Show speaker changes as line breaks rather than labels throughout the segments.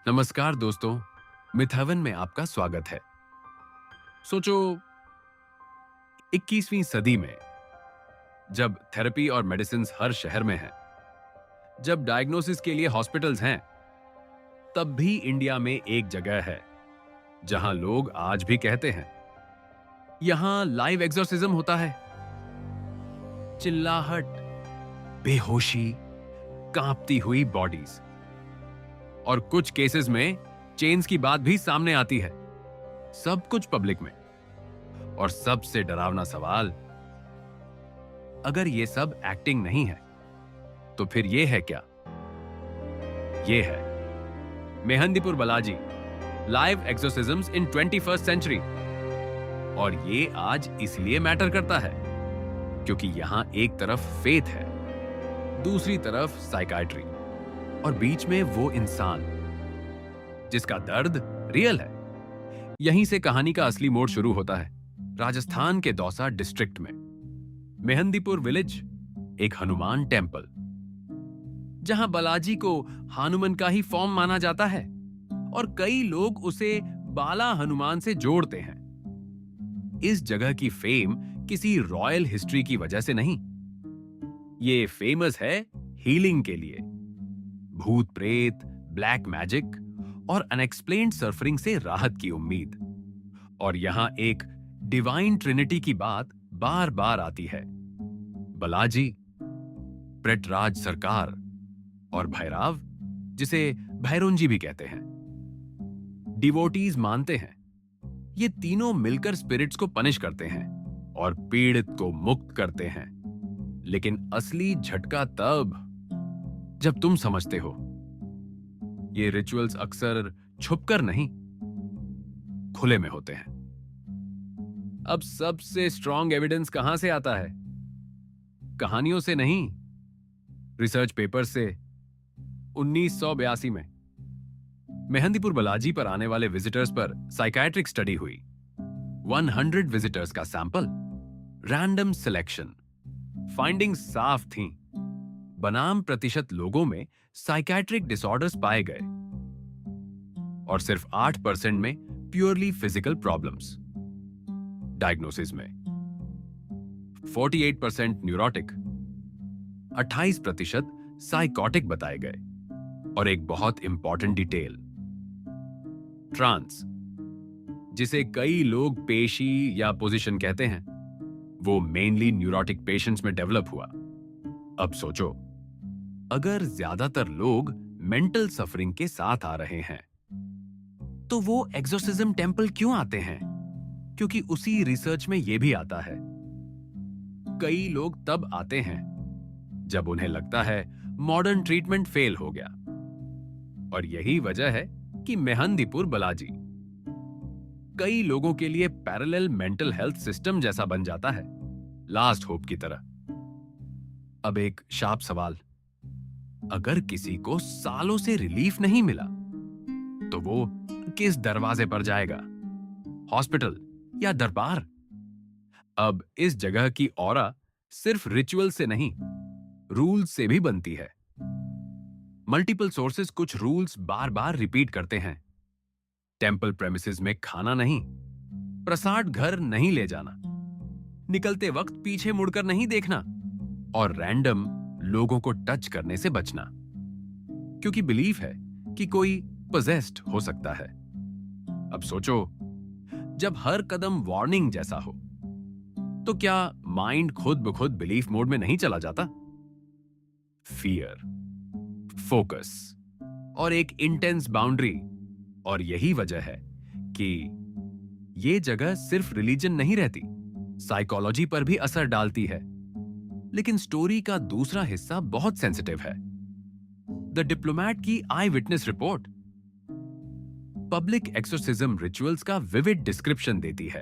नमस्कार दोस्तों, मिथवन में आपका स्वागत है। सोचो, 21वीं सदी में जब थेरेपी और मेडिसिन हर शहर में हैं, जब डायग्नोसिस के लिए हॉस्पिटल्स हैं, तब भी इंडिया में एक जगह है जहां लोग आज भी कहते हैं, यहां लाइव एक्सोर्सिज्म होता है। चिल्लाहट, बेहोशी, कांपती हुई बॉडीज और कुछ केसेस में चेन्स की बात भी सामने आती है। सब कुछ पब्लिक में। और सबसे डरावना सवाल, अगर ये सब एक्टिंग नहीं है तो फिर ये है क्या? ये है मेहंदीपुर बालाजी, लाइव एक्सोर्सिज्म्स इन 21st सेंचुरी। और ये आज इसलिए मैटर करता है क्योंकि यहां एक तरफ फेथ है, दूसरी तरफ साइकाइट्री, और बीच में वो इंसान जिसका दर्द रियल है। यहीं से कहानी का असली मोड़ शुरू होता है। राजस्थान के दौसा डिस्ट्रिक्ट में मेहंदीपुर विलेज, एक हनुमान टेम्पल, जहां बालाजी को हनुमान का ही फॉर्म माना जाता है और कई लोग उसे बाला हनुमान से जोड़ते हैं। इस जगह की फेम किसी रॉयल हिस्ट्री की वजह से नहीं, ये फेमस है हीलिंग के लिए। भूत प्रेत, ब्लैक मैजिक और अनएक्सप्लेन्ड सफरिंग से राहत की उम्मीद। और यहां एक डिवाइन ट्रिनिटी की बात बार बार आती है, बालाजी, पृथ्वीराज सरकार और भैरव, जिसे भैरोंजी भी कहते हैं। डिवोटीज मानते हैं ये तीनों मिलकर स्पिरिट्स को पनिश करते हैं और पीड़ित को मुक्त करते हैं। लेकिन असली झटका तब जब तुम समझते हो ये रिचुअल्स अक्सर छुपकर नहीं, खुले में होते हैं। अब सबसे स्ट्रॉन्ग एविडेंस कहां से आता है? कहानियों से नहीं, रिसर्च पेपर से। 1982 में मेहंदीपुर बालाजी पर आने वाले विजिटर्स पर साइकाइट्रिक स्टडी हुई। 100 विजिटर्स का सैंपल, रैंडम सिलेक्शन। फाइंडिंग्स साफ थीं। बनाम प्रतिशत लोगों में साइकाइट्रिक डिसऑर्डर्स पाए गए और सिर्फ 8% में प्योरली फिजिकल प्रॉब्लम्स। डायग्नोसिस में 48% न्यूरोटिक, 28% साइकोटिक बताए गए। और एक बहुत इंपॉर्टेंट डिटेल, ट्रांस, जिसे कई लोग पेशी या पोजीशन कहते हैं, वो मेनली न्यूरोटिक पेशेंट्स में डेवलप हुआ। अब सोचो, अगर ज्यादातर लोग मेंटल सफरिंग के साथ आ रहे हैं तो वो एक्सोर्सिज्म टेंपल क्यों आते हैं? क्योंकि उसी रिसर्च में यह भी आता है, कई लोग तब आते हैं जब उन्हें लगता है मॉडर्न ट्रीटमेंट फेल हो गया। और यही वजह है कि मेहंदीपुर बालाजी कई लोगों के लिए पैरेलल मेंटल हेल्थ सिस्टम जैसा बन जाता है, लास्ट होप की तरह। अब एक शार्प सवाल, अगर किसी को सालों से रिलीफ नहीं मिला तो वो किस दरवाजे पर जाएगा? हॉस्पिटल या दरबार? अब इस जगह की ऑरा सिर्फ रिचुअल से नहीं, रूल्स से भी बनती है। मल्टीपल सोर्सेस कुछ रूल्स बार बार रिपीट करते हैं। टेंपल प्रेमिसेस में खाना नहीं, प्रसाद घर नहीं ले जाना, निकलते वक्त पीछे मुड़कर नहीं देखना, और रैंडम लोगों को टच करने से बचना, क्योंकि बिलीफ है कि कोई पोजेस्ड हो सकता है। अब सोचो, जब हर कदम वार्निंग जैसा हो तो क्या माइंड खुद ब खुद बिलीफ मोड में नहीं चला जाता? फियर, फोकस और एक इंटेंस बाउंड्री। और यही वजह है कि ये जगह सिर्फ रिलीजन नहीं रहती, साइकोलॉजी पर भी असर डालती है। लेकिन स्टोरी का दूसरा हिस्सा बहुत सेंसिटिव है। द डिप्लोमैट की eyewitness report public exorcism rituals का विविड डिस्क्रिप्शन देती है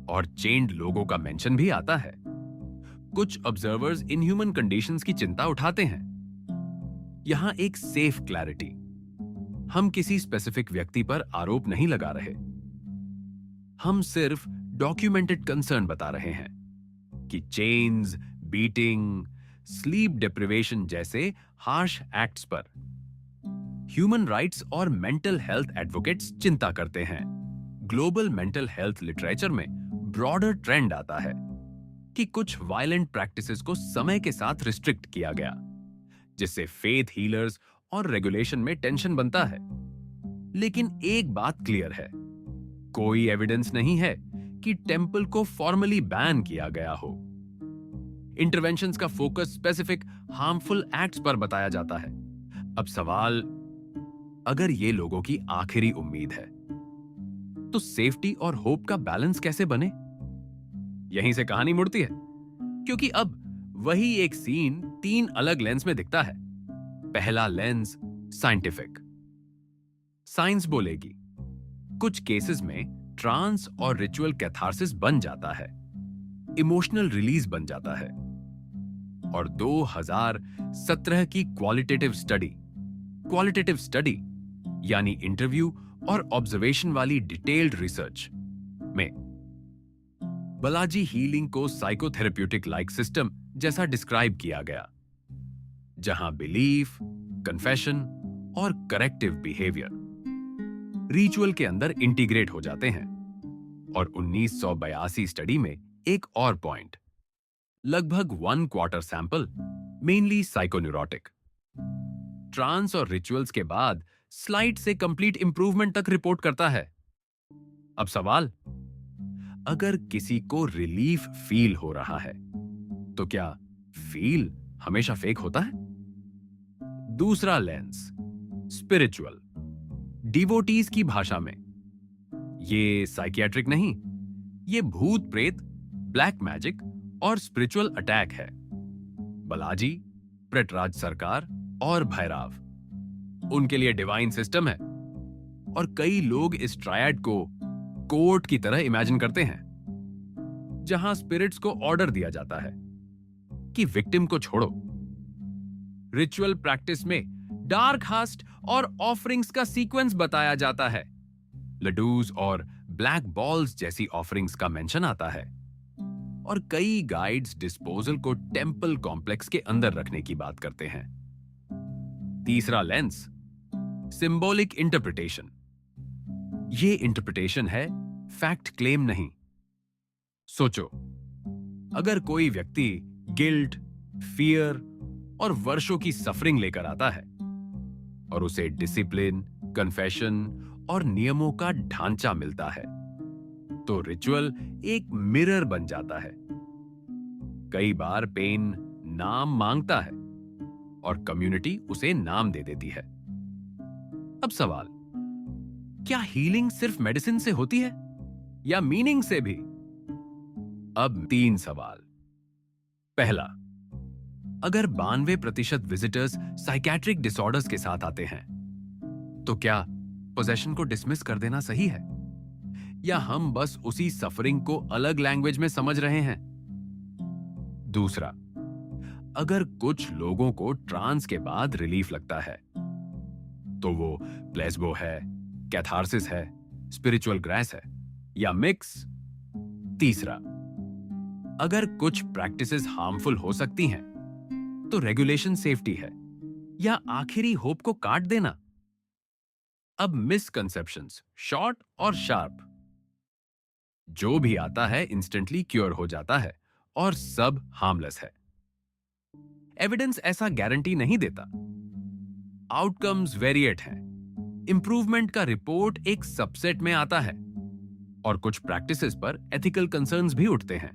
और चेन्ड लोगों का मेंशन भी आता है। कुछ ऑब्जर्वर्स इनह्यूमन कंडीशंस की चिंता उठाते हैं। यहां एक सेफ क्लैरिटी, हम किसी स्पेसिफिक व्यक्ति पर आरोप नहीं लगा रहे, हम सिर्फ डॉक्यूमेंटेड कंसर्न बता रहे हैं कि चेन्स, बीटिंग, स्लीप डिप्रिवेशन जैसे हार्श एक्ट्स पर ह्यूमन राइट्स और मेंटल हेल्थ एडवोकेट्स चिंता करते हैं। ग्लोबल मेंटल हेल्थ लिटरेचर में ब्रॉडर ट्रेंड आता है कि कुछ वायलेंट प्रैक्टिसेस को समय के साथ रिस्ट्रिक्ट किया गया, जिससे फेथ हीलर्स और रेगुलेशन में टेंशन बनता है। लेकिन एक बात क्लियर है, कोई एविडेंस नहीं है कि टेंपल को फॉर्मली बैन किया गया हो। इंटरवेंशंस का फोकस स्पेसिफिक हार्मफुल एक्ट्स पर बताया जाता है। अब सवाल, अगर ये लोगों की आखिरी उम्मीद है, तो सेफ्टी और होप का बैलेंस कैसे बने? यहीं से कहानी मुड़ती है, क्योंकि अब वही एक सीन 3 अलग लेंस में दिखता है। पहला लेंस साइंटिफिक। साइंस बोलेगी कुछ केसेस में ट्रांस और रिचुअल कैथारसिस बन जाता है, इमोशनल रिलीज बन जाता है। और 2017 की क्वालिटेटिव स्टडी यानी इंटरव्यू और ऑब्जर्वेशन वाली डिटेल्ड रिसर्च में बालाजी हीलिंग को साइकोथेरेप्यूटिक लाइक सिस्टम जैसा डिस्क्राइब किया गया, जहां बिलीफ, कन्फेशन और करेक्टिव बिहेवियर रिचुअल के अंदर इंटीग्रेट हो जाते हैं। और 1982 स्टडी में एक और पॉइंट, लगभग 1/4 सैंपल मेनली साइकोन्यूरोटिक ट्रांस और रिचुअल्स के बाद स्लाइड से कंप्लीट इंप्रूवमेंट तक रिपोर्ट करता है। अब सवाल, अगर किसी को रिलीफ फील हो रहा है, तो क्या फील हमेशा फेक होता है? दूसरा लेंस स्पिरिचुअल। डिवोटीज की भाषा में ये साइकियाट्रिक नहीं, ये भूत प्रेत, ब्लैक मैजिक और स्पिरिचुअल अटैक है। बालाजी, पृथ्वीराज सरकार और भैरव उनके लिए डिवाइन सिस्टम है। और कई लोग इस ट्रायड को कोर्ट की तरह इमेजिन करते हैं, जहां स्पिरिट्स को ऑर्डर दिया जाता है कि विक्टिम को छोड़ो। रिचुअल प्रैक्टिस में डार्क हास्ट और ऑफरिंग्स का सीक्वेंस बताया जाता है। लड्डूज और ब्लैक बॉल्स जैसी ऑफरिंग्स का मेंशन आता है। और कई गाइड्स डिस्पोजल को टेंपल कॉम्प्लेक्स के अंदर रखने की बात करते हैं। तीसरा लेंस सिंबॉलिक इंटरप्रिटेशन। ये इंटरप्रिटेशन है, फैक्ट क्लेम नहीं। सोचो, अगर कोई व्यक्ति गिल्ट, फियर और वर्षों की सफरिंग लेकर आता है और उसे डिसिप्लिन, कन्फेशन और नियमों का ढांचा मिलता है, तो रिचुअल एक मिरर बन जाता है। कई बार पेन नाम मांगता है और कम्युनिटी उसे नाम दे देती है। अब सवाल, क्या हीलिंग सिर्फ मेडिसिन से होती है या मीनिंग से भी? अब 3 सवाल। पहला, अगर 92% विजिटर्स साइकियाट्रिक डिसऑर्डर्स के साथ आते हैं, तो क्या पोजेशन को डिसमिस कर देना सही है, या हम बस उसी सफरिंग को अलग लैंग्वेज में समझ रहे हैं? दूसरा, अगर कुछ लोगों को ट्रांस के बाद रिलीफ लगता है, तो वो प्लेसबो है, कैथारसिस है, स्पिरिचुअल ग्रेस है या मिक्स? तीसरा, अगर कुछ प्रैक्टिसेस हार्मफुल हो सकती हैं, तो रेगुलेशन सेफ्टी है या आखिरी होप को काट देना? अब मिसकंसेप्शंस शॉर्ट और शार्प। जो भी आता है इंस्टेंटली क्योर हो जाता है और सब हार्मलेस है। एविडेंस ऐसा गारंटी नहीं देता। आउटकम्स वेरिएट हैं। इंप्रूवमेंट का रिपोर्ट एक सबसेट में आता है और कुछ प्रैक्टिसेस पर एथिकल कंसर्न्स भी उठते हैं।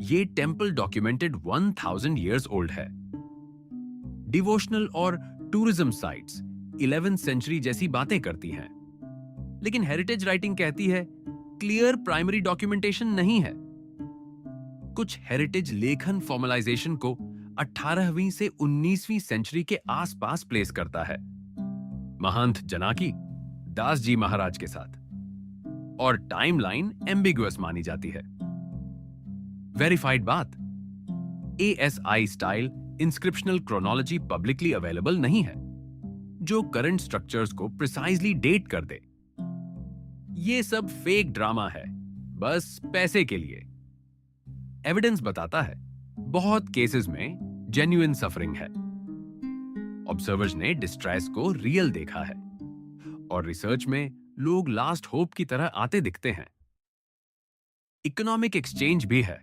ये टेंपल डॉक्यूमेंटेड 1000 इयर्स ओल्ड है। डिवोशनल और टूरिज्म साइट्स 11th सेंचुरी जैसी बातें करती हैं, लेकिन हेरिटेज राइटिंग कहती है क्लियर प्राइमरी डॉक्यूमेंटेशन नहीं है। कुछ हेरिटेज लेखन फॉर्मलाइजेशन को 18वीं से 19वीं सेंचुरी के आसपास प्लेस करता है, महंत जनाकी दास जी महाराज के साथ, और टाइमलाइन एम्बिगुअस मानी जाती है। वेरीफाइड बात, ASI style inscriptional chronology publicly available नहीं है जो करंट स्ट्रक्चर्स को प्रिसाइजली डेट कर दे। ये सब फेक ड्रामा है, बस पैसे के लिए। एविडेंस बताता है बहुत केसेस में जेन्युइन सफरिंग है ऑब्जर्वर्स ने डिस्ट्रेस को रियल देखा है और रिसर्च में लोग लास्ट होप की तरह आते दिखते हैं। इकोनॉमिक एक्सचेंज भी है,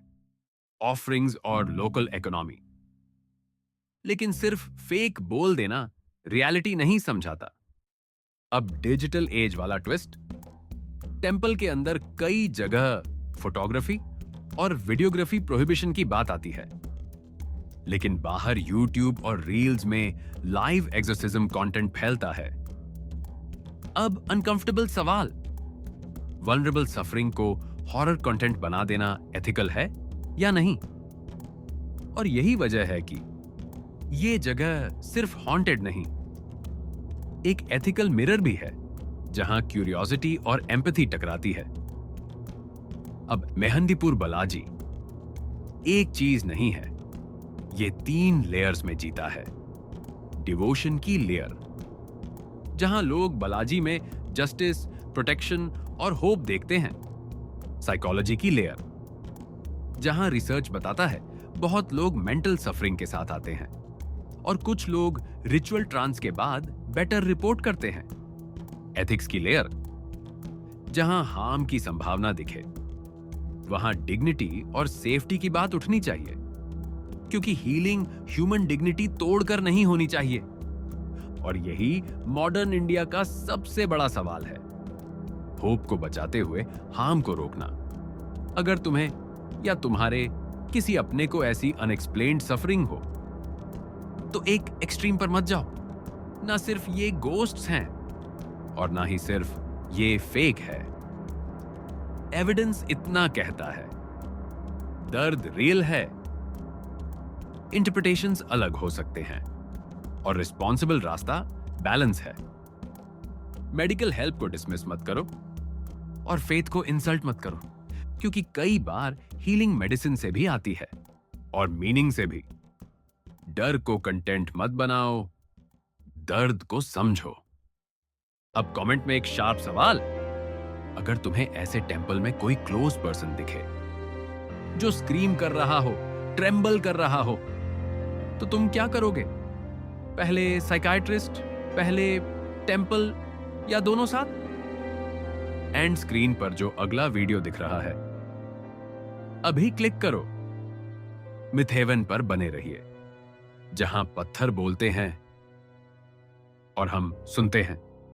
ऑफरिंग्स और लोकल इकोनॉमी। लेकिन सिर्फ फेक बोल देना रियलिटी नहीं समझाता। अब डिजिटल एज वाला ट्विस्ट, टेंपल के अंदर कई जगह फोटोग्राफी और वीडियोग्राफी प्रोहिबिशन की बात आती है, लेकिन बाहर यूट्यूब और रील्स में लाइव एक्सोर्सिज्म कंटेंट फैलता है। अब अनकंफर्टेबल सवाल, वल्नरेबल सफरिंग को हॉरर कंटेंट बना देना एथिकल है या नहीं? और यही वजह है कि ये जगह सिर्फ हॉन्टेड नहीं, एक एथिकल मिरर भी है जहां क्यूरियोसिटी और एम्पैथी टकराती है। अब मेहंदीपुर बालाजी एक चीज नहीं है, ये 3 लेयर्स में जीता है। डिवोशन की लेयर, जहां लोग बालाजी में जस्टिस, प्रोटेक्शन और होप देखते हैं। साइकोलॉजी की लेयर, जहां रिसर्च बताता है बहुत लोग मेंटल सफरिंग के साथ आते हैं और कुछ लोग रिचुअल ट्रांस के बाद बेटर रिपोर्ट करते हैं। एथिक्स की लेयर, जहां हार्म की संभावना दिखे, वहां डिग्निटी और सेफ्टी की बात उठनी चाहिए, क्योंकि हीलिंग ह्यूमन डिग्निटी तोड़कर नहीं होनी चाहिए। और यही मॉडर्न इंडिया का सबसे बड़ा सवाल है, होप को बचाते हुए हार्म को रोकना। अगर तुम्हें या तुम्हारे किसी अपने को ऐसी अनएक्सप्लेन्ड सफरिंग हो तो एक एक्सट्रीम पर मत जाओ। ना सिर्फ ये गोस्ट्स हैं और ना ही सिर्फ ये फेक है। एविडेंस इतना कहता है, दर्द रियल है। इंटरप्रिटेशंस अलग हो सकते हैं और रिस्पॉन्सिबल रास्ता बैलेंस है। मेडिकल हेल्प को डिसमिस मत करो और फेथ को इंसल्ट मत करो, क्योंकि कई बार हीलिंग मेडिसिन से भी आती है और मीनिंग से भी। डर को कंटेंट मत बनाओ, दर्द को समझो। अब कमेंट में एक शार्प सवाल, अगर तुम्हें ऐसे टेंपल में कोई क्लोज पर्सन दिखे जो स्क्रीम कर रहा हो, ट्रेम्बल कर रहा हो, तो तुम क्या करोगे? पहले साइकाइट्रिस्ट, पहले टेंपल, या दोनों साथ? एंड स्क्रीन पर जो अगला वीडियो दिख रहा है, अभी क्लिक करो। मिथहेवन पर बने रहिए, जहां पत्थर बोलते हैं और हम सुनते हैं।